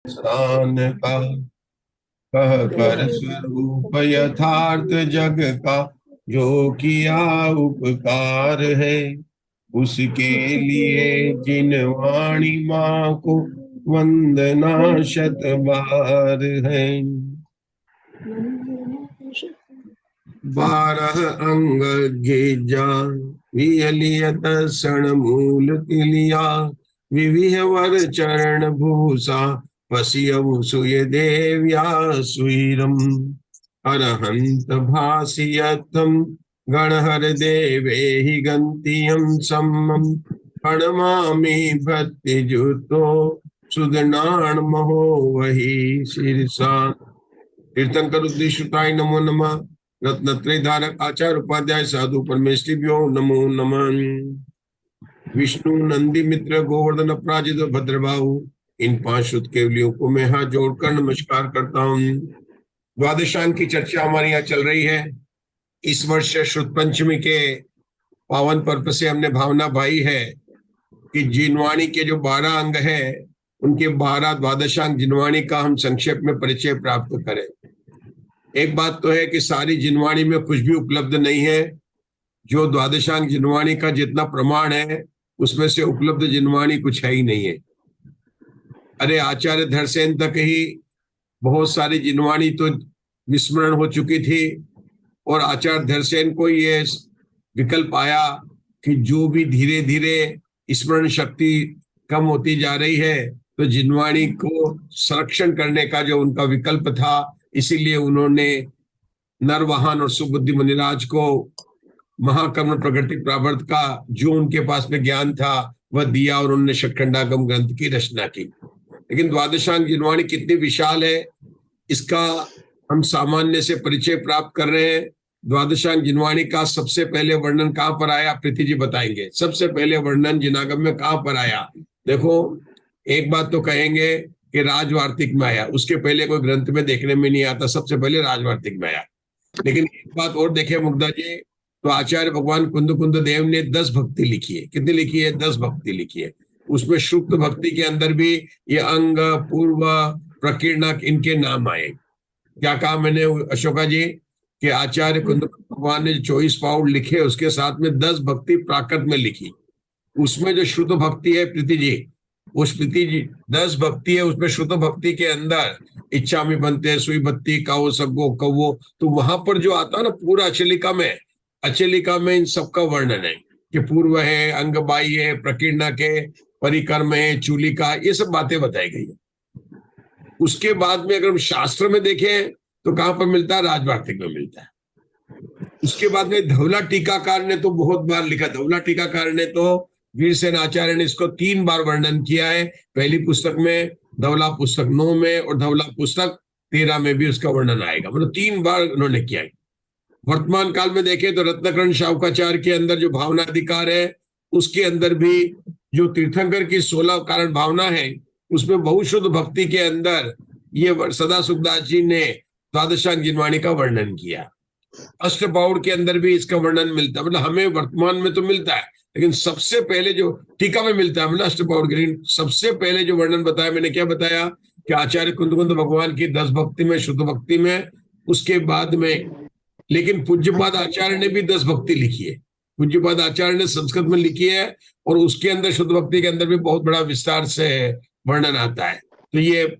स्थान का, कह कर स्वरूप यथार्थ जग का, जो किया उपकार है, उसके लिए जिन वाणी माँ को वंदना शत बार है। 12 अंग गिजा विहलियत क्षण मूल तिलिया, विविह वर चरण भूषा पसियउ सुय देव्या सुरम, अरहंत भासियतम गणहर देवे हि गंतियम सम्मम, प्रणमामि भक्ति जुतो सुदनाण महो वही शीर्षा। तीर्थंकर उद्देश्युताय नमो नमः। रत्नत्रय धारक आचार्य उपाध्याय साधु परमेष्टिभ्यो नमो नमः। विष्णु नंदी मित्र गोवर्धन अपराजित भद्रबाहु, इन 5 शुद्ध केवलियों को मैं हाथ जोड़कर नमस्कार करता हूँ। द्वादशांग की चर्चा हमारे यहाँ चल रही है। इस वर्ष शुद्ध पंचमी के पावन पर्व से हमने भावना भाई है कि जिनवाणी के जो 12 अंग है उनके 12 द्वादशांग जिनवाणी का हम संक्षेप में परिचय प्राप्त करें। एक बात तो है कि सारी जिनवाणी में कुछ भी उपलब्ध नहीं है। जो द्वादशांग जिनवाणी का जितना प्रमाण है उसमें से उपलब्ध जिनवाणी कुछ है ही नहीं है। अरे आचार्य धरसेन तक ही बहुत सारी जिनवाणी तो विस्मरण हो चुकी थी, और आचार्य धरसेन को ये विकल्प आया कि जो भी धीरे धीरे स्मरण शक्ति कम होती जा रही है, तो जिनवाणी को संरक्षण करने का जो उनका विकल्प था, इसीलिए उन्होंने नरवाहन और सुबुद्धि मुनिराज को महाकर्म प्रकृति प्रावर्त का जो उनके पास में ज्ञान था वह दिया, और उन्होंने षटखंडागम ग्रंथ की रचना की। लेकिन द्वादशांग जिनवाणी कितनी विशाल है इसका हम सामान्य से परिचय प्राप्त कर रहे हैं। द्वादशांग जिनवाणी का सबसे पहले वर्णन कहाँ पर आया, प्रीति जी बताएंगे। सबसे पहले वर्णन जिनागम में कहाँ पर आया? देखो, एक बात तो कहेंगे कि राजवार्तिक में आया, उसके पहले कोई ग्रंथ में देखने में नहीं आता, सबसे पहले राजवार्तिक में आया। लेकिन एक बात और देखे मुग्धा जी, तो आचार्य भगवान कुंद कुंद देव ने 10 भक्ति लिखी है। कितनी लिखी है? 10 भक्ति लिखी है। उसमें शुक्त भक्ति के अंदर भी ये अंग, पूर्व, प्रकीर्णक, इनके नाम आए। क्या कहा मैंने अशोका जी कि आचार्य कुंद भगवान ने 24 पाउंड लिखे, उसके साथ में 10 भक्ति प्राकृत में लिखी। उसमें जो शुद्ध भक्ति है प्रीति जी, उस प्रीति जी 10 भक्ति है, उसमें शुद्ध भक्ति के अंदर इच्छा में बनते सुई बत्ती काओ सगो कवो, तो वहां पर जो आता है ना पूरा अचलिका में इन सबका वर्णन है कि पूर्व है, अंग बाई है, प्रकीर्णक है, परिकर्म है, चूलिका, ये सब बातें बताई गई है। उसके बाद में अगर हम शास्त्र में देखें तो कहां पर मिलता है? राजवार्तिक में मिलता है। उसके बाद में धवला टीकाकार ने तो बहुत बार लिखा। धवला टीकाकार ने तो वीरसेन आचार्य ने इसको 3 बार वर्णन किया है। पहली पुस्तक में, धवला पुस्तक 9 में, और धवला पुस्तक 13 में भी उसका वर्णन आएगा। मतलब 3 बार उन्होंने किया है। वर्तमान काल में देखें तो रत्नकरण शाहुकाचार्य के अंदर जो भावना अधिकार है, उसके अंदर भी जो तीर्थंकर की 16 कारण भावना है, उसमें बहुशुद्ध भक्ति के अंदर ये सदा सुखदास जी ने द्वादशांग जिनवाणी का वर्णन किया। अष्टपाउड के अंदर भी इसका वर्णन मिलता है। मतलब हमें वर्तमान में तो मिलता है, लेकिन सबसे पहले जो टीका में मिलता है, मतलब अष्टपाउड के सबसे पहले जो वर्णन बताया, मैंने क्या बताया कि आचार्य कुंद कुंद भगवान की 10 भक्ति में, शुद्ध भक्ति में, उसके बाद में। लेकिन पूज्यपाद आचार्य ने भी 10 भक्ति लिखी है। पूज्यपाद आचार्य ने संस्कृत में लिखी है, और उसके अंदर शुद्ध भक्ति के अंदर भी बहुत बड़ा विस्तार से वर्णन आता है। तो ये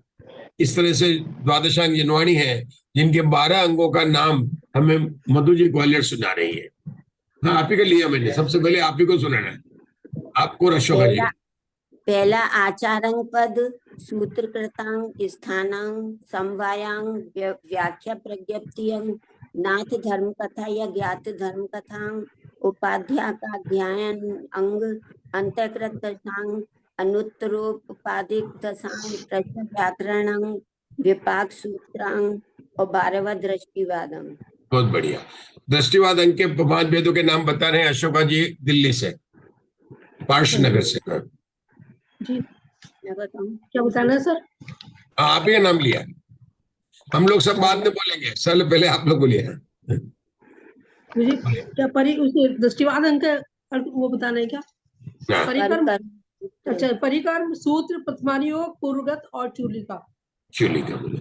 इस तरह से द्वादशांग जिनवाणी है, जिनके 12 अंगों का नाम हमें मधु जी ग्वालियर सुना रही है। हाँ, आप ही का लिया मैंने, सबसे पहले आप ही को सुनाना है, आपको अशोका जी। पहला आचारंग पद, सूत्रकृतांग, स्थानांग, समवायांग, व्याख्या प्रज्ञप्तियंग, नाथ धर्म कथा या ज्ञात धर्म कथांग, उपाध्याय का ज्ञान अंग, अंतकृत दशांग, अनुत्तरोपादिक दशांग, प्रश्न व्याकरणंग, विपाक सूत्रांग, और 12वां दृष्टिवाद अंग। बहुत बढ़िया। दृष्टिवाद अंग के 5 वेदों के नाम बता रहे हैं अशोका जी, दिल्ली से, पार्शनगर से। जी मैं बताऊं क्या बताना है सर? आप ही का नाम लिया, हम लोग सब बाद में बोलेंगे, सर पहले आप लोग बोलिए। मुझे क्या उसे दृष्टिवाद अंक वो बताना है क्या? परिकर्म अच्छा, परिकर, सूत्र, प्रथमानुयोग, पूर्वगत और चूलिका। चूलिका बोले।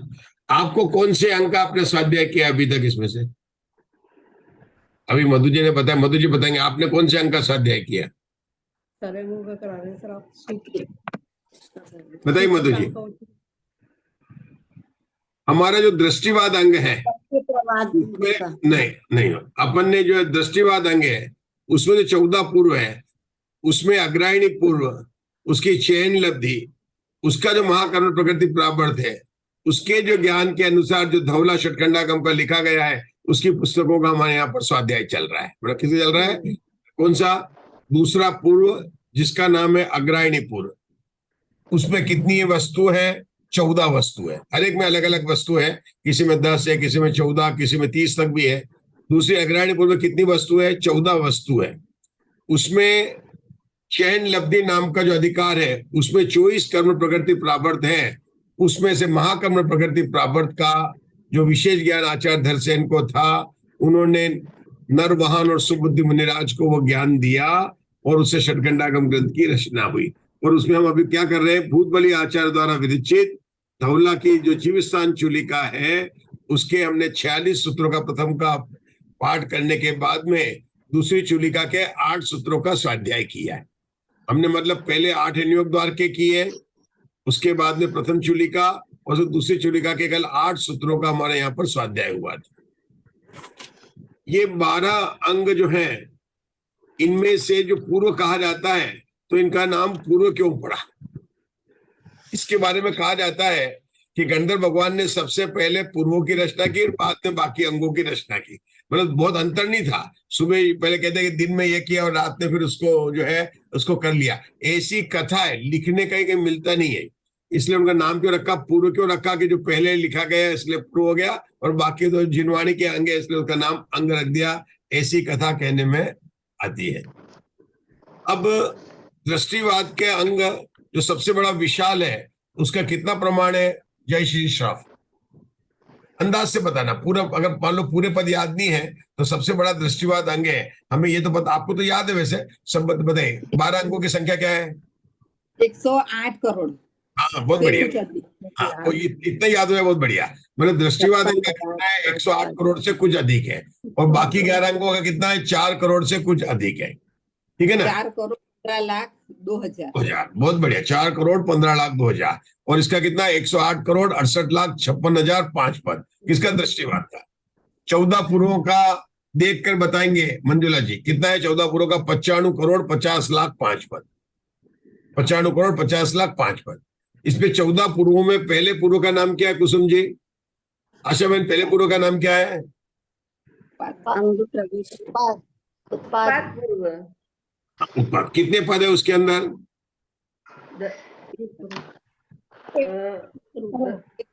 आपको कौन से अंक का आपने स्वाध्याय किया अभी तक इसमें से? अभी मधु जी ने बताया, मधु जी बताएंगे आपने कौन से अंक का स्वाध्याय किया। सारे मुंह का करा रहे हैं सर आप। सूत्र, बताइए मधु जी। हमारा जो दृष्टिवाद अंग है प्रवाद उसमें का नहीं नहीं अपन ने जो दृष्टिवाद अंग है उसमें जो 14 पूर्व है उसमें अग्रायणी पूर्व, उसकी चयन लब्धि, उसका जो महाकर्म प्रकृति प्रावर्त है, उसके जो ज्ञान के अनुसार जो धवला षटखंडागम का लिखा गया है उसकी पुस्तकों का हमारे यहाँ पर स्वाध्याय चल रहा है। मतलब किसे चल रहा है? कौन सा? दूसरा पूर्व जिसका नाम है अग्रायणी पूर्व। उसमें कितनी वस्तु है? 14 वस्तु है। हर एक में अलग अलग वस्तु है, किसी में 10 है, किसी में 14, किसी में 30 तक भी है। दूसरी अग्रायणी पूर्व में कितनी वस्तु है? 14 वस्तु है। उसमें चयन लब्धि नाम का जो अधिकार है उसमें 24 कर्म प्रकृति प्रावर्त है। उसमें से महाकर्म प्रकृति प्रावर्त का जो विशेष ज्ञान आचार्य धरसेन को था, उन्होंने नरवाहन और सुबुद्धि मुनिराज को वो ज्ञान दिया और उससे षटखंडागम ग्रंथ की रचना हुई। और उसमें हम अभी क्या कर रहे हैं? भूतबली आचार्य द्वारा विरचित धवला की जो जीवस्थान चूलिका है उसके हमने 46 सूत्रों का प्रथम का पाठ करने के बाद में दूसरी चूलिका के 8 सूत्रों का स्वाध्याय किया है हमने। मतलब पहले 8 योग द्वार के किए, उसके बाद में प्रथम चूलिका और दूसरी चूलिका के कल 8 सूत्रों का हमारे यहाँ पर स्वाध्याय हुआ था। ये 12 अंग जो हैं इनमें से जो पूर्व कहा जाता है तो इनका नाम पूर्व क्यों पड़ा? इसके बारे में कहा जाता है कि गंधर्व भगवान ने सबसे पहले पूर्वों की रचना की और बाद में बाकी अंगों की रचना की। मतलब बहुत अंतर नहीं था। सुबह पहले कहते हैं कि दिन में ये किया और रात में फिर उसको जो है उसको कर लिया। ऐसी कथा है, लिखने का कहीं मिलता नहीं है। इसलिए उनका नाम क्यों रखा, पूर्व क्यों रखा कि जो पहले लिखा गया इसलिए पूर्व हो गया और बाकी तो जिनवाणी के अंग है इसलिए उसका नाम अंग रख दिया। ऐसी कथा कहने में आती है। अब दृष्टिवाद के अंग जो सबसे बड़ा विशाल है उसका कितना प्रमाण है? जय श्री श्राफ अंदाज से बताना। पूरा अगर मान लो पूरे पद याद नहीं है तो सबसे बड़ा दृष्टिवाद अंग है। हमें ये तो पता, आपको तो याद है वैसे सब बताइए। 12 अंगों की संख्या क्या है? 108 करोड़। हाँ बहुत बढ़िया। हाँ तो इतना याद है, बहुत बढ़िया। मतलब दृष्टिवाद अंग का कितना है? 108 करोड़ से कुछ अधिक है। और बाकी 11 अंगों का कितना है? 4 करोड़ से कुछ अधिक है। ठीक है ना? 4 करोड़ 15 लाख 2,000। बहुत बढ़िया। 4 करोड़ 15 लाख 2,000। और इसका कितना? 108 करोड़ 68 लाख 56,000 5 पद। किसका दृष्टिवाद था? 14 पूर्वों का देख कर बताएंगे मंजुला जी कितना है? 14 पूर्वों का 95 करोड़ 50 लाख 5 पद। 95 करोड़ 50 लाख 5 पद। इसमें 14 पूर्वों में पहले पूर्व का नाम क्या है कुसुम जी? आशा बहन पहले पूर्व का नाम क्या है? अंग प्रवेश उत्पाद पूर्व। उत्पाद। कितने पद है उसके अंदर?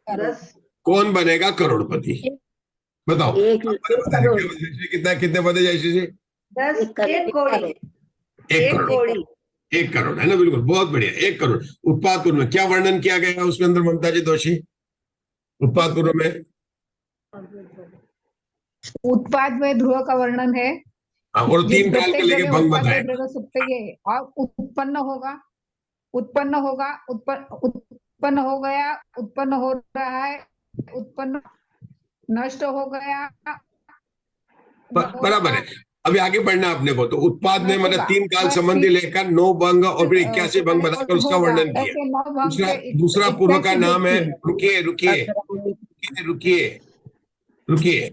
10। कौन बनेगा करोड़पति? बताओ। एक करोड़। कितना कितने पद है जयश्री जी? 10 एक कौड़ी। 1 करोड़। 1 करोड़ है ना? बिल्कुल, बहुत बढ़िया। 1 करोड़। उत्पाद पूर्व में क्या वर्णन किया गया उसके अंदर ममता जी दोषी? उत्पाद पूर्व में उत्पाद में ध्रुव का वर्णन है। और 3 काल के लेके भंग बताए। और उत्पन्न होगा, उत्पन्न होगा, उत्पन्न हो गया, उत्पन्न हो रहा है, उत्पन्न नष्ट हो गया। बराबर है। अभी आगे बढ़ना अपने को। तो उत्पाद में मतलब 3 काल संबंधी लेकर 9 भंग और फिर 81 भंग बताकर उसका वर्णन किया। दूसरा पूर्व का नाम है, रुकिए रुकिए रुकिए रुकिए,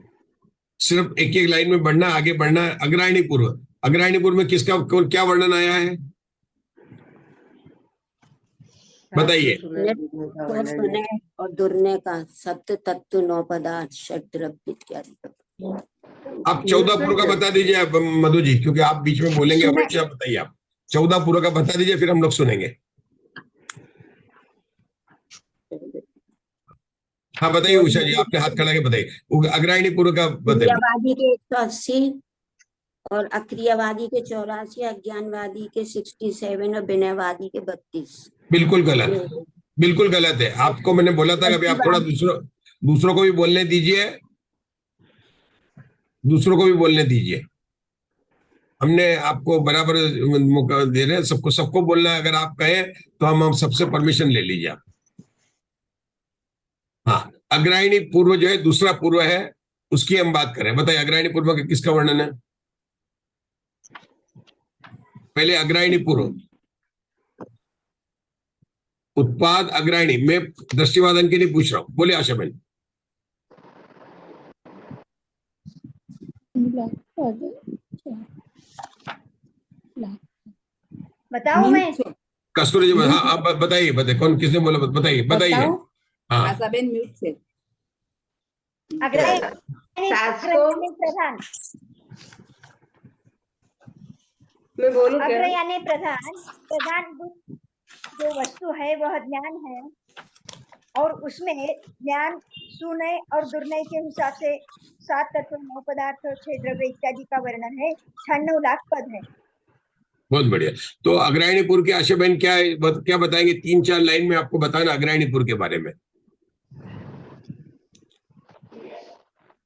सिर्फ एक एक लाइन में बढ़ना, आगे बढ़ना। अग्रायणी पूर्व। अग्रायणी पूर्व में किसका क्या वर्णन आया है बताइए? सुने और दुर्ने का सप्त तत्व 9 पदार्थ षट द्रव्य इत्यादि। आप 14 पूर्व का बता दीजिए आप मधु जी, क्योंकि आप बीच में बोलेंगे। अपेक्षा बताइए आप 14 पूर्व का बता दीजिए, फिर हम लोग सुनेंगे। हाँ बताइए उषा जी, आपने हाथ खड़ा के बताइए। अग्रायणी पूर्व का बताइए। क्रियावादी के 180 और अक्रियावादी के 84, अज्ञानवादी के 67 और विनयवादी के 32। बिल्कुल गलत, बिल्कुल गलत है। आपको मैंने बोला था कि अभी आप थोड़ा दूसरों को भी बोलने दीजिए, दूसरों को भी बोलने दीजिए। हमने आपको बराबर मौका दे रहे हैं, सबको सबको बोलना है। अगर आप कहें तो हम सबसे परमिशन ले लीजिए आप। हाँ, अग्रायणी पूर्व जो है दूसरा पूर्व है, उसकी हम बात करें। बताइए अग्रायणी पूर्व का किसका वर्णन है? पहले अग्रायणी पूर्व, उत्पाद अग्रायणी। मैं दृष्टिवादन के लिए पूछ रहा हूं, बोले आशा बहन। बताओ मैं? कस्तूरी जी, हाँ आप बताइए, बताइए कौन किसने बोला, बताइए बताइए। बताओ। हाँ, आशाबेन म्यूट से। अग्रयानी प्रधान, मैं बोलूं क्या? अग्रयानी प्रधान जो वस्तु है वह ज्ञान है, और उसमें ज्ञान सुनय और दुर्नय के हिसाब से 7 तत्व 9 पदार्थ 6 द्रव्य इत्यादि का वर्णन है। 96 लाख पद है। बहुत बढ़िया। तो अग्रायणीपुर की आशा बहन क्या बताएंगे? 3-4 लाइन में आपको बताना अग्रायणीपुर के बारे में।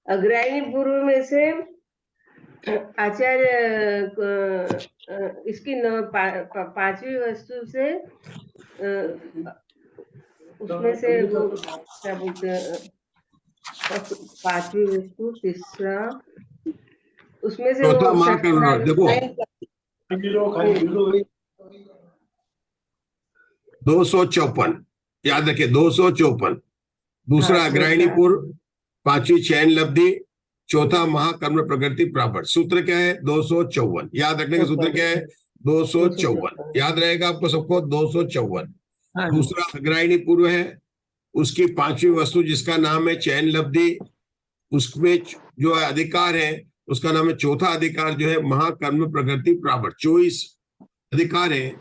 अग्रायणी पूर्व में से आचार्य इसकी पांचवी वस्तु से उसमें से वो क्या बोलते हैं, पांचवी वस्तु तीसरा, उसमें से चौथा वो महाकरुणा, देखो 254, याद रखिए 254। दूसरा हाँ, अग्रायणीपुर, पांचवी चैन लब्धि, चौथा महाकर्म प्रकृति प्रापट। सूत्र क्या है? 254। याद रखने का सूत्र क्या है? 254। याद रहेगा आपको सबको, 254। दूसरा अग्रायणी पूर्व है, उसकी पांचवी वस्तु जिसका नाम है चैन लब्धि, उसमें जो अधिकार है उसका नाम है, चौथा अधिकार जो है महाकर्म प्रकृति प्रापट। 24 अधिकार है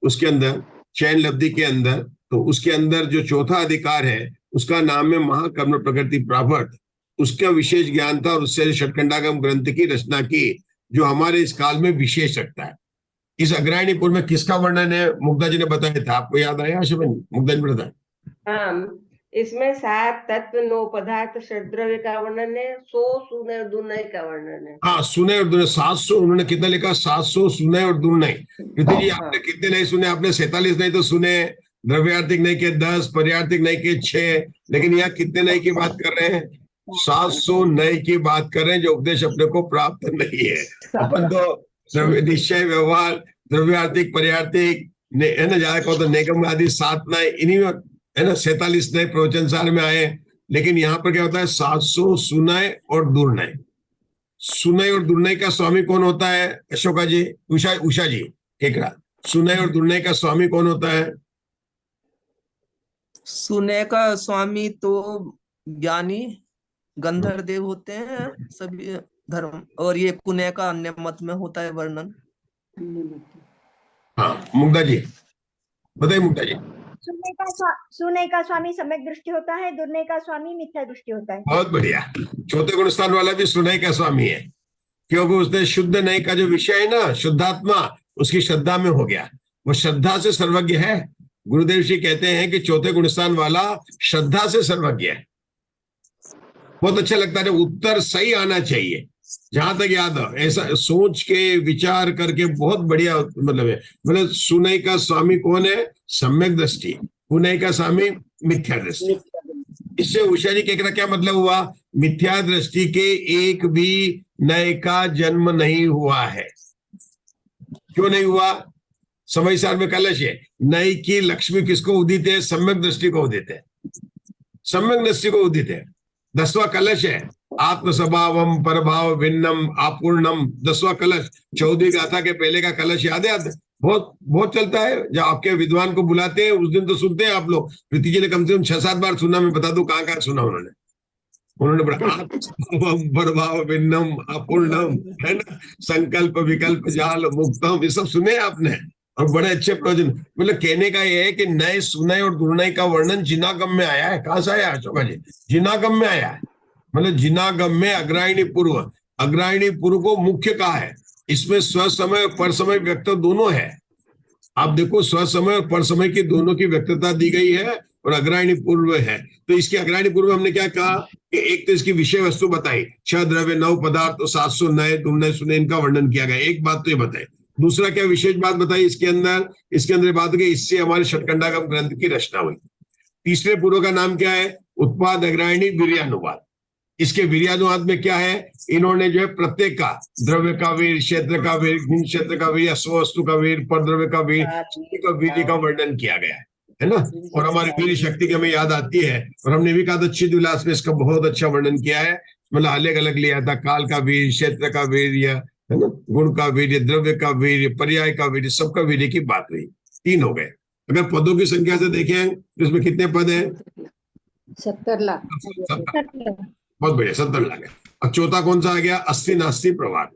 उसके अंदर, चैन लब्धि के अंदर। तो उसके अंदर जो चौथा अधिकार है उसका नाम है महाकर्म प्रकृति प्रापट। उसका विशेष ज्ञान था और उससे षटखंडागम ग्रंथ की रचना की, जो हमारे इस काल में विशेष रखता है। इस अग्रायणीपुर में किसका वर्णन है? मुग्धा जी ने बताया था, आपको याद आया आशुबन? मुग्धा जी ने बताया। हाँ, इसमें 7 तत्व 9 पदार्थ षड्द्रव्य का वर्णन है, 100 सुनय और दुर्नय का वर्णन है। हाँ, सुनय और दुर्नय 700, उन्होंने कितना लिखा? 700 सुनय और दुर्नय। कृति जी आपने कितने नहीं सुने? आपने 47 नहीं तो सुने, द्रव्यार्थिक नहीं के 10, पर्यार्थिक नहीं के 6, लेकिन यहाँ कितने नहीं की बात कर रहे हैं? 700 नए की बात कर रहे हैं, जो उपदेश अपने को प्राप्त नहीं है। अपन तो निश्चय, व्यवहार, द्रव्यार्थिक, पर्यार्थिक है ना, ज्यादा कहो तो निगम आदि 7 नए, इन्हीं में है ना 47 नए प्रवचन सार में आए। लेकिन यहाँ पर क्या होता है? 700 सुनय और दुर्नय। सुनय और दुर्नय का स्वामी कौन होता है? अशोका जी, उषा जी केकरा, सुनय और दुर्नय का स्वामी कौन होता है? सुनय का स्वामी तो ज्ञानी गंधर्व देव होते हैं सभी धर्म, और ये कुनय का अन्य मत में होता है वर्णन। हाँ, मुग्धा जी बताइए। मुग्धा जी, सुनय का स्वामी सम्यक दृष्टि होता है, दुर्नय का स्वामी मिथ्या दृष्टि होता है। बहुत बढ़िया। चौथे गुण स्थान वाला भी सुनय का स्वामी है, क्योंकि उसने शुद्ध नय का जो विषय है ना, शुद्धात्मा, उसकी श्रद्धा में हो गया। वो श्रद्धा से सर्वज्ञ है। गुरुदेव जी कहते हैं कि चौथे गुण स्थान वाला श्रद्धा से सर्वज्ञ है। बहुत अच्छा लगता है, उत्तर सही आना चाहिए। जहां तक याद हो, ऐसा सोच के विचार करके बहुत बढ़िया मतलब है। मतलब सुनय का स्वामी कौन है? सम्यक दृष्टि। कुनय का स्वामी मिथ्या दृष्टि। इससे उषा जी कहना क्या मतलब हुआ? मिथ्या दृष्टि के एक भी नय का जन्म नहीं हुआ है। क्यों नहीं हुआ? समय सार में कलश है। नय की लक्ष्मी किसको उदित है? सम्यक दृष्टि को उदित है, सम्यक दृष्टि को उदित है। 10वां कलश है आत्म स्वभावम परभाव भिन्नम आपूर्णम। 10वां कलश 14वीं गाथा के पहले का कलश याद है? बहुत बहुत चलता है। जब आपके विद्वान को बुलाते हैं उस दिन तो सुनते हैं आप लोग। प्रीति जी ने कम से कम 6-7 बार सुना। मैं बता दूं कहाँ कहाँ सुना उन्होंने प्रभाव भिन्नम अपूर्णम, है ना, संकल्प विकल्प जाल मुक्तम, ये सब सुने आपने, और बड़े अच्छे प्रयोजन। मतलब कहने का ये है कि नए सुनय और दुर्नय का वर्णन जिनागम में आया है। कहां से आया अशोका जी? जिनागम में आया है। मतलब जिनागम में अग्रायणी पूर्व को मुख्य कहा है। इसमें स्वसमय और परसमय व्यक्त दोनों है। आप देखो, स्वसमय और परसमय की दोनों की व्यक्तता दी गई है, और अग्राणी पूर्व है। तो इसके अग्राणी पूर्व हमने क्या कहा कि एक तो इसकी विषय वस्तु बताई, 6 द्रव्य 9 पदार्थ और 700 नए दुर्नय सुने इनका वर्णन किया गया। एक बात तो ये बताई। दूसरा क्या विशेष बात बताई इसके अंदर बात हो गई इससे हमारे षटकंडागम ग्रंथ की रचना हुई। तीसरे पूर्व का नाम क्या है? उत्पाद अग्राणी वीर्यानुवाद। इसके वीर्यानुवाद में क्या है, इन्होंने जो है प्रत्येक का द्रव्य का वीर, क्षेत्र का वीर, गुण क्षेत्र का वीर, स्वस्तु का वीर, परद्रव्य का वीर, वीर्य का वर्णन किया गया है ना। और हमारी वीर शक्ति की हमें याद आती है, और हमने भी कहा था चिद विलास में इसका बहुत अच्छा वर्णन किया है। मतलब अलग अलग लिया था, काल का वीर, क्षेत्र का वीर्य, है ना, गुण का वीर्य, द्रव्य का वीर्य, पर्याय का वीर्य, सबका वीर्य की बात हुई। 3 हो गए। अगर पदों की संख्या से देखें तो इसमें कितने पद हैं? 70 लाख। 70। बहुत बढ़िया, 70 लाख है। अब चौथा कौन सा आ गया? अस्सी नास्ती प्रवाद।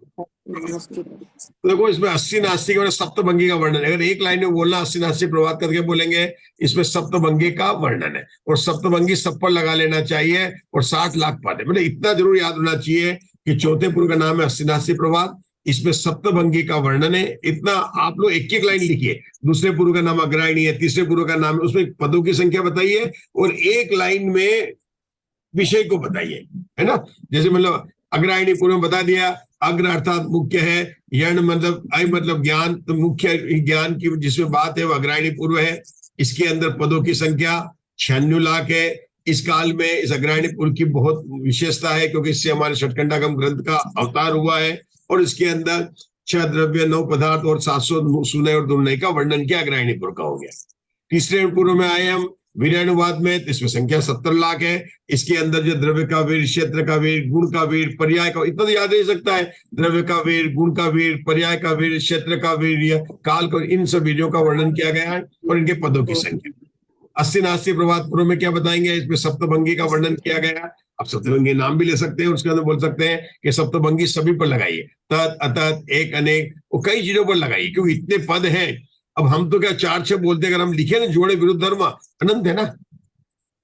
तो देखो इसमें अस्सी नास्ती के सप्तभंगी का वर्णन है। अगर एक लाइन में बोलना अस्सी नास्ती प्रवाद करके बोलेंगे, इसमें सप्तभंगी का वर्णन है, और सप्तभंगी सब पर लगा लेना चाहिए, और 60 लाख पद है। मतलब इतना जरूर याद होना चाहिए कि चौथे पूर्व का नाम है अस्सी नास्ती प्रवाद, इसमें सप्तभंगी का वर्णन है। इतना आप लोग एक एक लाइन लिखिए। दूसरे पूर्व का नाम अग्रायणी है, तीसरे पूर्व का नाम है, उसमें पदों की संख्या बताइए, और एक लाइन में विषय को बताइए, है ना। जैसे मतलब अग्रायणी पूर्व में बता दिया, अग्र अर्थात मुख्य है, यण मतलब आई मतलब ज्ञान, तो मुख्य ज्ञान की जिसमें बात है वो अग्रायणी पूर्व है। इसके अंदर पदों की संख्या 96 लाख है। इस काल में इस अग्रायणी पूर्व की बहुत विशेषता है, क्योंकि इससे हमारे षटकंडागम ग्रंथ का अवतार हुआ है, और इसके अंदर 6 द्रव्य 9 पदार्थ और 700 सुनय और दुर्नय का वर्णन किया अग्रायणी पूर्व का हो गया। तीसरे पूर्व में आए हम वीर्यानुवाद में, तो इसमें संख्या 70 लाख है। इसके अंदर जो द्रव्य का वीर, क्षेत्र का वीर, गुण का वीर, पर्याय का, इतना तो याद रह सकता है, द्रव्य का वीर, गुण का वीर, पर्याय का वीर, क्षेत्र का वीर, काल का, इन सब वीर्यों का वर्णन किया गया है, और इनके पदों की संख्या। अस्सी नास्ती प्रभात पूर्व में क्या बताएंगे? इसमें सप्तभंगी का वर्णन किया गया। अब सप्तभंगी नाम भी ले सकते हैं, उसके अंदर बोल सकते हैं कि सप्तभंगी सभी पर लगाइए, तत् अतत् एक अनेक, वो कई चीजों पर लगाइए, क्योंकि इतने पद हैं। अब हम तो क्या 4-6 बोलते हैं, अगर हम लिखे ना जोड़े विरुद्ध धर्म अनंत है ना।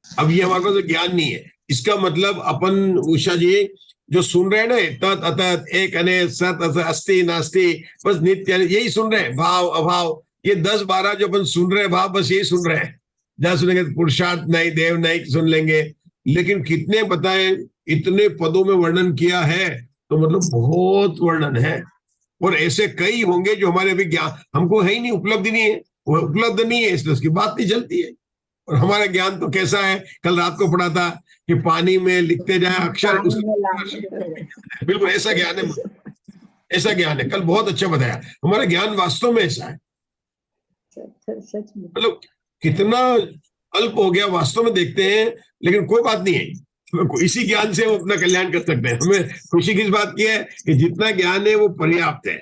अब ये हमारे पास तो ज्ञान नहीं है। इसका मतलब अपन उषा जी जो सुन रहे हैं ना, तत् अतत् एक अनेक सत असत अस्ति नास्ति, बस नित्य यही सुन रहे हैं, भाव अभाव, ये 10-12 जो अपन सुन रहे हैं भाव, बस यही सुन रहे हैं। जहां सुनेंगे पुरुषार्थ नहीं, देव नहीं सुन लेंगे, लेकिन कितने बताए इतने पदों में वर्णन किया है, तो मतलब बहुत वर्णन है। और ऐसे कई होंगे जो हमारे अभी ज्ञान हमको है ही नहीं, उपलब्धि नहीं है, वो उपलब्ध नहीं है, इसलिए उसकी बात नहीं चलती है। और हमारा ज्ञान तो कैसा है, कल रात को पढ़ा था कि पानी में लिखते जाए अक्षर, बिल्कुल ऐसा ज्ञान है, ऐसा ज्ञान है। कल बहुत अच्छा बताया, हमारा ज्ञान वास्तव में ऐसा है। मतलब कितना अल्प हो गया वास्तव में देखते हैं, लेकिन कोई बात नहीं है, इसी ज्ञान से वो अपना कल्याण कर सकते हैं। हमें खुशी किस बात की है कि जितना ज्ञान है वो पर्याप्त है,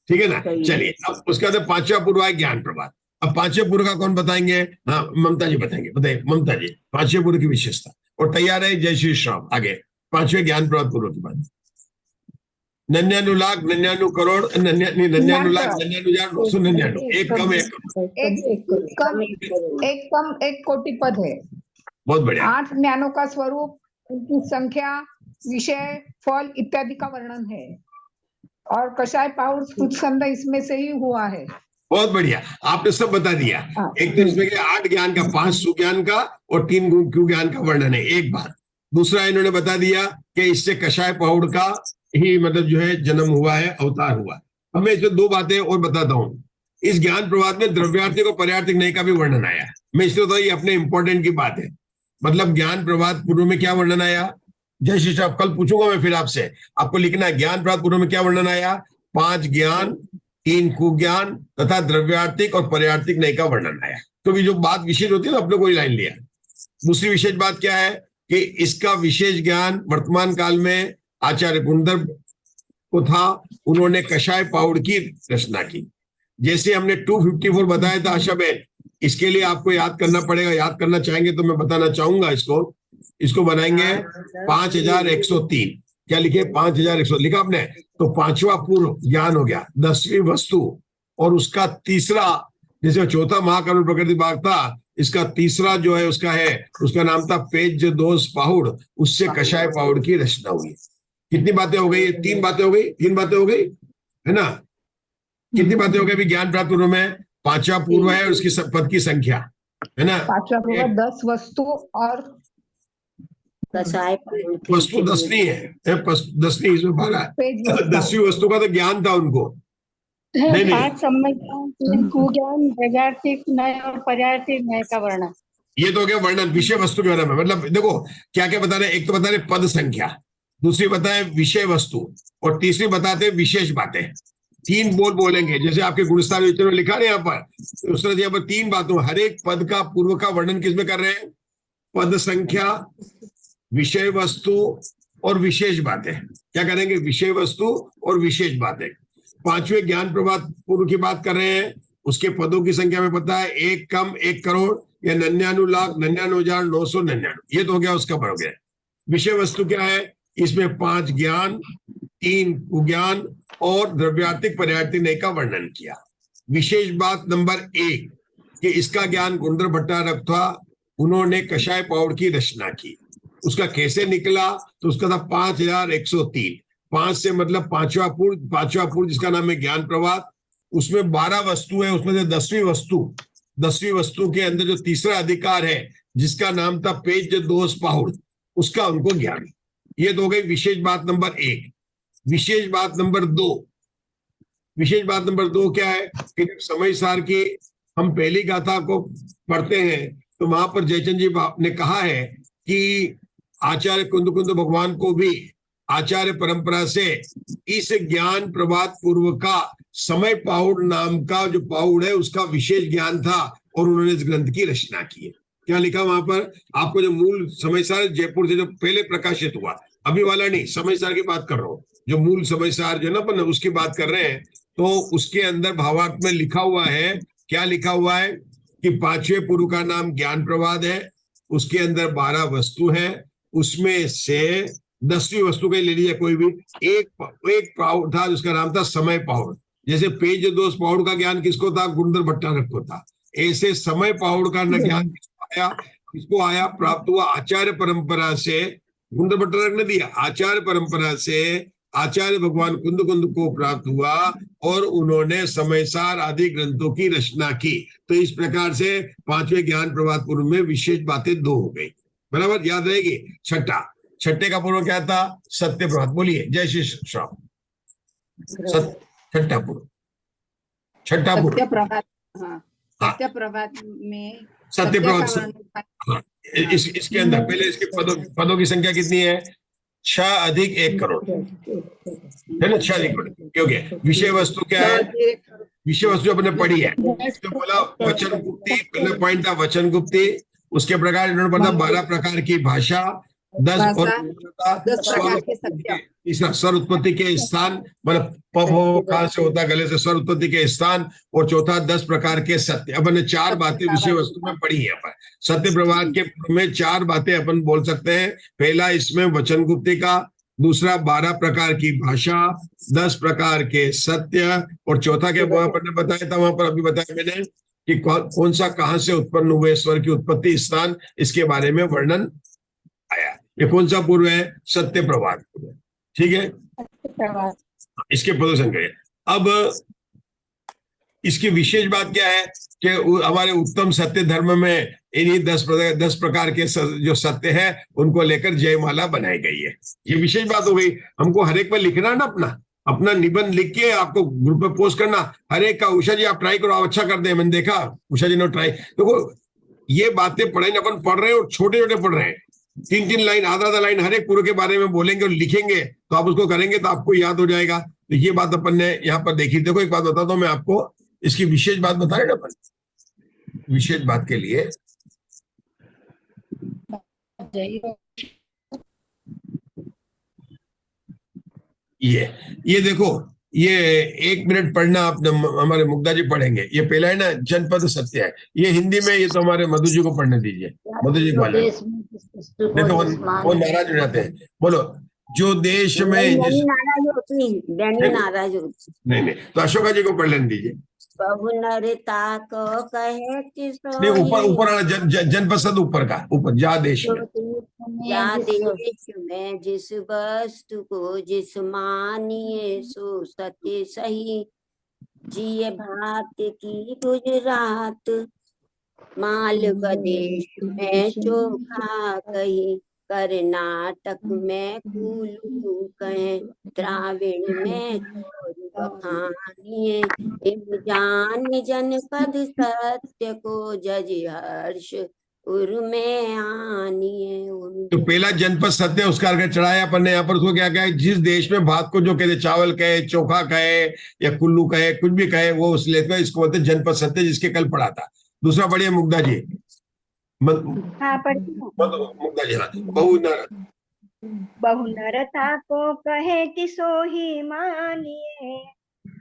ठीक है ना। चलिए अब उसके बाद 5वां पूर्व है ज्ञान प्रभात। अब 5वें पूर्व का कौन बताएंगे? हाँ, ममता जी बताएंगे। बताइए ममता जी, 5वें पूर्व की विशेषता। और तैयार है जय श्री श्राम। आगे 5वें ज्ञान प्रभात पूर्व की बात। 99 लाख 99 करोड़ 99 लाख 99 हजार 999, एक कम एक कोटि पद है। बहुत बढ़िया। 8 ज्ञानों का स्वरूप, उनकी संख्या, विषय, फल इत्यादि का वर्णन है, और कषाय पाउर स्फुट इसमें से ही हुआ है। बहुत बढ़िया, आपने सब बता दिया। एक तो इसमें 8 ज्ञान का, 5 सुज्ञान का और 3 गुण ज्ञान का वर्णन है, एक बात। दूसरा इन्होंने बता दिया कि इससे कषाय पाउर का ही मतलब जो है जन्म हुआ है, अवतार हुआ। अब मैं इसमें 2 बातें और बताता हूँ। इस ज्ञान प्रभात में द्रव्यार्थिक और पर्यार्थिक नय का भी वर्णन आया। मैं इसलिए तो ये अपने इंपॉर्टेंट की बात है। मतलब ज्ञान प्रभात पूर्व में क्या वर्णन आया? जय श्री राम। कल पूछूंगा मैं फिर आपसे, आपको लिखना है ज्ञान प्रभात पूर्व में क्या वर्णन आया। 5 ज्ञान, 3 कुज्ञान तथा द्रव्यार्थिक और पर्यार्थिक नय का वर्णन आया। क्योंकि जो बात विशेष होती है ना, अपने कोई लाइन लिया। दूसरी विशेष बात क्या है कि इसका विशेष ज्ञान वर्तमान काल में आचार्य गुणधर को था, उन्होंने कषाय पाउड की रचना की। जैसे हमने 254 बताया था आशा बहन, इसके लिए आपको याद करना पड़ेगा। याद करना चाहेंगे तो मैं बताना चाहूंगा इसको बनाएंगे 5103। क्या लिखे? 5100 लिखा आपने। तो 5वां पूर्व ज्ञान हो गया, 10वीं वस्तु, और उसका तीसरा, जैसे 4था महाकर्म प्रकृति भाग था, इसका तीसरा जो है उसका नाम था पेज दोष पाहुड़, उससे कषाय पाहुड़ की रचना हुई। कितनी बातें हो गई? 3 बातें हो गई, 3 बातें हो गई, है ना। कितनी बातें हो गई अभी ज्ञान प्राप्त पूर्व में? 5वां पूर्व है, उसकी पद की संख्या है ना। पांचवा होगा 10 वस्तु और कसाय पाउंड की वस्तु 10 नहीं है, 10 नहीं, इसमें 12 पेज है। 10वीं वस्तु का तो ज्ञान था उनको। नहीं नहीं, 5 सम्यक ज्ञान, 3 कुज्ञान, प्रजातिक नय और पर्यायतिक नय का वर्णन। ये तो हो गया वर्णन, विषय वस्तु के बारे में। मतलब देखो क्या क्या बता रहे हैं, एक तो बता रहे पद संख्या, दूसरी बताए विषय वस्तु, और तीसरी बताते हैं विशेष बातें। 3 बोल बोलेंगे, जैसे आपके गुणस्तार में लिखा है यहाँ पर, तो उस तरह यहाँ पर 3 बातों, हर एक पद का पूर्व का वर्णन किसमें कर रहे हैं? पद संख्या, विषय वस्तु और विशेष बातें। क्या करेंगे? विषय वस्तु और विशेष बातें। 5वें ज्ञान प्रभात पूर्व की बात कर रहे हैं, उसके पदों की संख्या में पता है 1 कम 1 करोड़ या 99,99,999, ये तो हो गया उसका हो गया। विषय वस्तु क्या है? इसमें 5 ज्ञान, 3 कुज्ञान और द्रव्यार्थिक पर्यायर्थिक नय का वर्णन किया। विशेष बात नंबर 1 कि इसका ज्ञान गुणधर भट्टारक था, उन्होंने कषाय पाउडर की रचना की। उसका कैसे निकला? तो उसका था 5103। 5 से मतलब पांचवा पूर्व जिसका नाम है ज्ञान प्रवाह, उसमें 12 वस्तु है, उसमें से 10वीं वस्तु के अंदर जो तीसरा अधिकार है जिसका नाम था पेज दोष पाहुड़, उसका उनको ज्ञान। ये तो हो गई विशेष बात नंबर 1। विशेष बात नंबर 2 क्या है कि जब समय सार की हम पहली गाथा को पढ़ते हैं तो वहां पर जयचंद जी ने कहा है कि आचार्य कुंद भगवान को भी आचार्य परंपरा से इस ज्ञान प्रभात पूर्व का समय पाहुड़ नाम का जो पाहुड़ है उसका विशेष ज्ञान था, और उन्होंने इस ग्रंथ की रचना की है। क्या लिखा वहां पर? आपको जो मूल समय सार जयपुर से जो पहले प्रकाशित हुआ, अभी वाला नहीं, समय सार की बात कर रहा हूँ, जो मूल समय सार जो ना अपन उसकी बात कर रहे हैं, तो उसके अंदर भावार्थ में लिखा हुआ है, क्या लिखा हुआ है कि 5वें पूर्व का नाम ज्ञान प्रवाद है, उसके अंदर 12 वस्तु है, उसमें से 10वीं वस्तु के ले लीजिए कोई भी, एक पाउड था जिसका नाम था समय पाउड। जैसे पेज दोष पाउड का ज्ञान किसको था? गुणधर भट्टारक को था। ऐसे समय पाउड का ज्ञान किसको आया? प्राप्त हुआ आचार्य परंपरा से। गुणधर भट्टारक ने दिया, आचार्य परंपरा से आचार्य भगवान कुंद को प्राप्त हुआ, और उन्होंने समयसार आदि ग्रंथों की रचना की। तो इस प्रकार से 5वें ज्ञान प्रभात पूर्व में विशेष बातें 2 हो गई, बराबर याद रहेगी। छठे का पूर्व क्या था? सत्य प्रभात। बोलिए जय श्री श्याम। छठा पूर्व सत्य प्रभात, हाँ सत्य प्रभात में सत्य प्रभात। का वर्णन। हाँ, इसके अंदर पहले इसके पदों की संख्या कितनी है? 6 अधिक 1 करोड़ है ना, 6 अधिक करोड़। क्योंकि विषय वस्तु क्या है? विषय वस्तु अपने पढ़ी है, तो बोला वचन गुप्ती, पहले पॉइंट था वचन गुप्ती। उसके प्रकार इन्होंने पढ़ा 12 प्रकार की भाषा, 10 और 10 प्रकार के सत्य। तीसरा स्वर उत्पत्ति के स्थान, मतलब कहां से होता है, गले से स्वर उत्पत्ति के स्थान, और चौथा 10 प्रकार के सत्य। अपन ने 4 बातें विषय वस्तु में पढ़ी है। अपन सत्य प्रभात के में 4 बातें अपन बोल सकते हैं। पहला इसमें वचन गुप्ती का, दूसरा 12 प्रकार की भाषा, 10 प्रकार के सत्य, और चौथा क्या अपन ने बताया था वहां पर, अभी बताया मैंने कि कौन सा कहां से उत्पन्न हुए, स्वर की उत्पत्ति स्थान, इसके बारे में वर्णन आया। ये कौन सा पूर्व है? सत्य प्रभात। ठीक है, इसके पदों संख्या। अब इसकी विशेष बात क्या है कि हमारे उत्तम सत्य धर्म में इन्हीं 10 प्रकार के जो सत्य है उनको लेकर जयमाला बनाई गई है। ये विशेष बात हो गई। हमको हर एक पर लिखना ना, अपना निबंध लिख के आपको ग्रुप में पोस्ट करना। हर एक का उषा जी आप ट्राई करो, आप अच्छा करते हैं, मैंने देखा उषा जी ने ट्राई। देखो ये बातें पढ़ाई अपन पढ़ रहे हैं, और छोटे छोटे पढ़ रहे हैं। 3-3 लाइन, आधा लाइन हर एक पूर्व के बारे में बोलेंगे और लिखेंगे, तो आप उसको करेंगे तो आपको याद हो जाएगा। तो ये बात अपन ने यहाँ पर देखी। देखो एक बात बताता हूँ मैं आपको, इसकी विशेष बात बता रहे ना अपन। विशेष बात के लिए ये देखो, ये 1 मिनट पढ़ना आपने, हमारे मुग्धा जी पढ़ेंगे। ये पहला है ना, जनपद सत्य है, ये हिंदी में, ये तो हमारे मधु जी को पढ़ने दीजिए। मधु जी वाले नहीं तो वो नाराज हो जाते हैं। बोलो, जो देश में नाराज होती, नाराज होती। नहीं, तो अशोका जी को पढ़ लेने दीजिए। बहु नरता को कहे नहीं, ऊपर वाला जनपद सद ऊपर का, ऊपर जा देश में, या देश में जिस वस्तु को जिस मानिए सो सत्य सही, जिये भात की गुजरात। मालवा देश में चोखा कही, कर्नाटक में कुल्लू कहे, द्राविड़ में चोरी बखानिए, इन जान जनपद सत्य को जज हर्ष उर में आनिए। तो पहला जनपद सत्य उसका अर्घ चढ़ाया अपन ने। यहाँ पर उसको क्या कहा, जिस देश में भात को जो कहते, चावल कहे, चोखा कहे या कुल्लू कहे, कुछ भी कहे, वो उस लेख में इसको बोलते जनपद सत्य, जिसके कल पढ़ा था। दूसरा पढ़िए मुग्धा जी। हाँ पढ़ती हूँ। मुग्धा जी, हाँ। बहुनर बहुनर था को कहे कि सोही मानिए,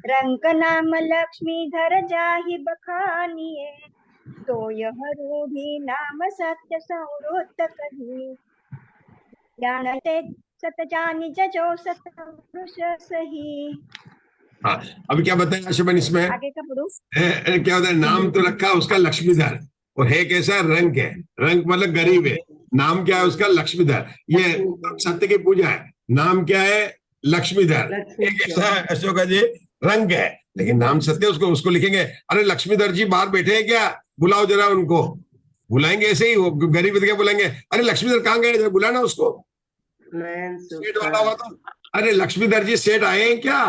रंक नाम लक्ष्मीधर जाहि बखानिए, तो यह रूढ़ी नाम सत्य संवृत कही, जानते सत जानि जजो सत पुरुष सही। हाँ, अभी क्या बताया आशुबन इसमें? आगे का पढ़ो। क्या होता है, नाम तो रखा उसका लक्ष्मीधर, और है कैसा, रंक है, रंक मतलब गरीब है, नाम क्या है उसका लक्ष्मीधर। ये सत्य की पूजा है, नाम क्या है, लक्ष्मीधर। कैसा है अशोका जी, रंक है, लेकिन नाम सत्य। उसको लिखेंगे, अरे लक्ष्मीधर जी बाहर बैठे हैं क्या, बुलाओ जरा उनको। बुलाएंगे ऐसे ही, वो गरीब क्या बुलाएंगे, अरे लक्ष्मीधर कहाँ गए, बुलाना उसको। सेठ वाला होगा तो अरे लक्ष्मीधर जी सेठ आए हैं क्या।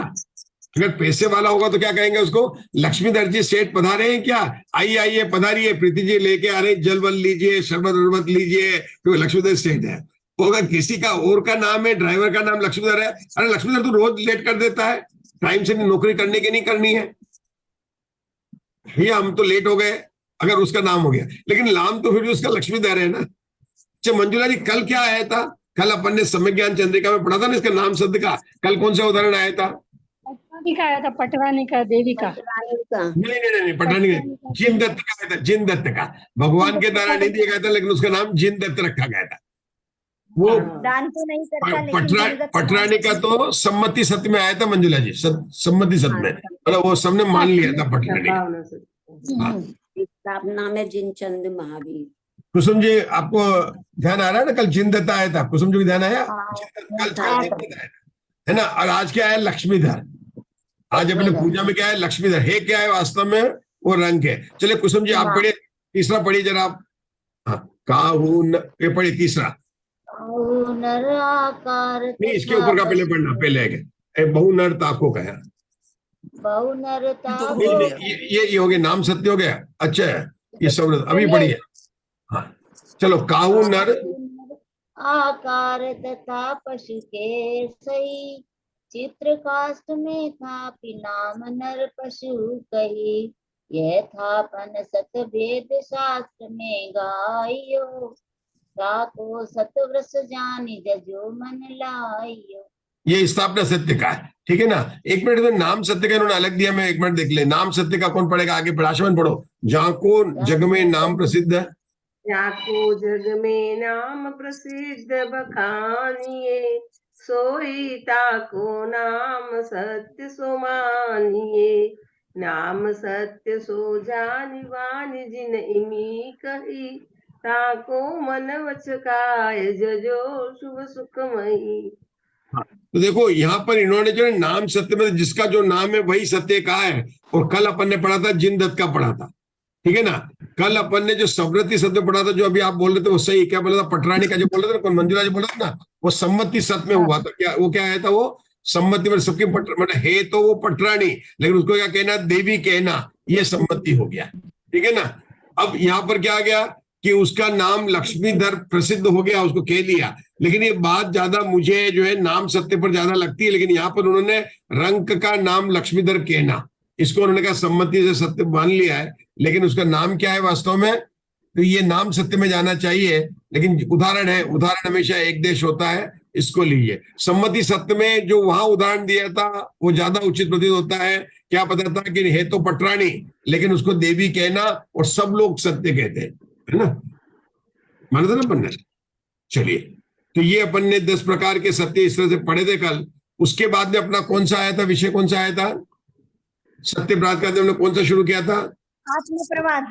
अगर पैसे वाला होगा तो क्या कहेंगे उसको, लक्ष्मीधर जी सेठ पधारे हैं क्या, आइए आइए पधारिए, प्रीति जी लेके आ रहे, जल वल लीजिए, शरबत उर्बत लीजिए, तो लक्ष्मीधर सेठ है। तो अगर किसी का और का नाम है, ड्राइवर का नाम लक्ष्मीधर है, अरे लक्ष्मीधर तो रोज लेट कर देता है, टाइम से नौकरी करने की नहीं करनी है भैया, हम तो लेट हो गए, अगर उसका नाम हो गया। लेकिन नाम तो फिर भी उसका लक्ष्मीधर है ना। अच्छा मंजुला जी, कल क्या आया था, कल अपन ने सम्यक ज्ञान चंद्रिका में पढ़ा था ना इसका नाम शब्द का, कल कौन सा उदाहरण आया था? पटवानी का आया था, पटवानी का, देवी का। नहीं पटवानी का, जिन दत्त का आया था, जिन दत्त का। भगवान के द्वारा नहीं दिया गया था, लेकिन उसका नाम जिन दत्त रखा गया था। वो दान तो नहीं करता, लेकिन पटरानी का तो सम्मति सत्य में आया था मंजुला जी, सम्मति सत्य में, मतलब वो सबने मान लिया था पटरानी का। स्थापना में जिनचंद महावीर। कुसुम जी आपको ध्यान आ रहा है ना, कल जिन दत्ता आया था, कुसुम जी को ध्यान आया? कल जिन दत्ता आया है ना। और आज क्या है, लक्ष्मीधर। आज अपने पूजा में क्या है, लक्ष्मीधर है। क्या है वास्तव में, वो रंग है। चलिए कुसुम जी आप पढ़िए, तीसरा पढ़िए जरा आप। हाँ, काहू ये पढ़िए तीसरा। नर आकार नहीं, इसके ऊपर का पहले पढ़ना, पहले है बहु नर ताको का है। बहु नर ताको, ये हो गया, नाम सत्य हो गया। अच्छा है, ये सब अभी पढ़िए। हाँ चलो, काहू नर आकार तथा पशु के सही, चित्र काष्ठ में था नाम नर पशु कही, यह था पन सत वेद शास्त्र में गायो, ताको सतव्रस जानी जजो मन लायो। ये स्थापना सत्य का है, ठीक है ना। एक मिनट में नाम सत्य का इन्होंने अलग दिया, मैं एक मिनट देख ले। नाम सत्य का कौन पढ़ेगा, आगे पढ़ाशवन पढ़ो। जाको जग में नाम प्रसिद्ध है, जाको जग में नाम प्रसिद्ध बखानिए, सोई ताको नाम सत्य सो मानिए, नाम सत्य सो जानि वानि जिन इमी कही, ताको मन वचकाय जजो शुभ सुखमयी। तो देखो यहाँ पर इन्होंने जो है नाम सत्य में जिसका जो नाम है वही सत्य का है। और कल अपन ने पढ़ा था, जिन दत्त का पढ़ा था, ठीक है ना। कल अपन ने जो समृद्धि सत्य पढ़ा था, जो अभी आप बोल रहे थे वो सही। क्या बोला था, पटरानी का जो बोल रहे थे, कौन मंजुला जी बोल रहा था ना, वो सम्मति सत्य में हुआ था। क्या वो क्या आया था, वो सम्मति में सबकी मतलब है तो वो पटरानी, लेकिन उसको क्या कहना, देवी कहना, ये सम्मति हो गया, ठीक है ना। अब यहाँ पर क्या आ गया कि उसका नाम लक्ष्मीधर प्रसिद्ध हो गया, उसको कह लिया। लेकिन ये बात ज्यादा मुझे जो है नाम सत्य पर ज्यादा लगती है, लेकिन यहाँ पर उन्होंने रंक का नाम लक्ष्मीधर कहना, इसको उन्होंने कहा सम्मति से सत्य मान लिया है, लेकिन उसका नाम क्या है वास्तव में, तो ये नाम सत्य में जाना चाहिए। लेकिन उदाहरण है, उदाहरण हमेशा एक देश होता है, इसको लीजिए। सम्मति सत्य में जो वहां उदाहरण दिया था वो ज्यादा उचित प्रतीत होता है। क्या पता था कि है तो पटरानी, लेकिन उसको देवी कहना, और सब लोग सत्य कहते हैं, है ना, माना था ना अपन ने। चलिए, तो ये अपन ने 10 प्रकार के सत्य इस तरह से पढ़े थे कल। उसके बाद में अपना कौन सा आया था, विषय कौन सा आया था, सत्य प्राप्त करते हमने कौन सा शुरू किया था, आत्मप्रवाद।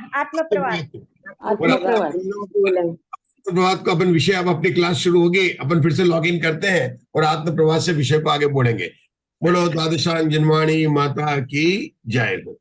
आत्मप्रवाद का अपन विषय, अब अपनी क्लास शुरू होगी, अपन फिर से लॉग इन करते हैं और आत्मप्रवाद से विषय को आगे बढ़ेंगे। बोलो द्वादशांग जनवाणी माता की जय हो।